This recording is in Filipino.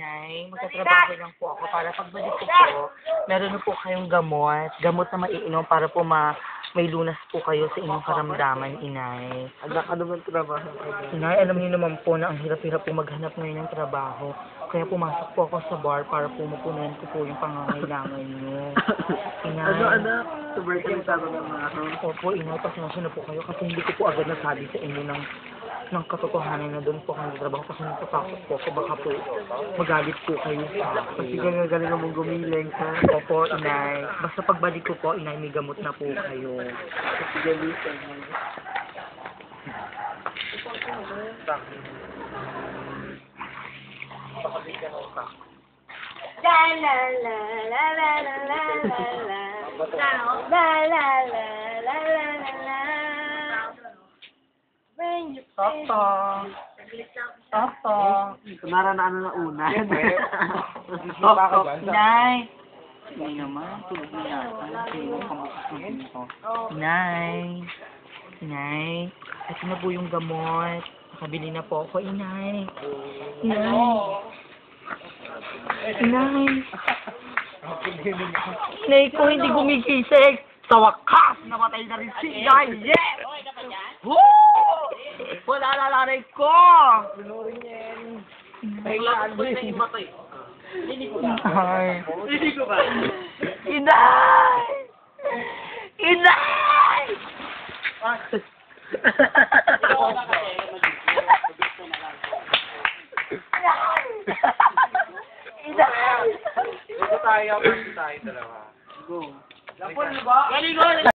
inay. Magtatrabaho lang po ako para pagbalik ko po, meron na po kayong gamot. Gamot na maiinom para po may lunas po kayo sa inyong karamdaman, inay. Ano bang trabaho? Inay, alam niyo naman po na ang hirap-hirap po maghanap ngayon ng trabaho. Kaya pumasok po ako sa bar para po mapunan ko po yung pangangailangan niyo. Inay. Ano anak? Tuberculosis ako ng mga Opo, inay, pasensya na po kayo kasi hindi ko po agad nasabi sa inyo ng katotohanan na doon po kayo trabaho kasi natatakot po ako baka po magalit po kayo sa Sige akin. nga galing mong gumiling ha. Opo, inay. Basta pagbalik ko po, inay, may gamot na po kayo. Sige, listen. La la la la la la la la la. La la la la la la la. When you Toto. Toto. Kunara na ano na una. Toto. Inay. Inay naman, tulog na yata. Sino kamukas na dito? Inay. Inay. Ito na po yung gamot. Nakabili na po ako, inay. Inay. Inay. Inay ko hindi gumigising. Sa wakas, namatay na rin si Inay. Yes! Woo! Wala na nanay ko! Kailangan mo na yung matay. Inay. Hindi ko ba? Inay! Inay! Inay! Tayo dalawa. Go. Galing ko!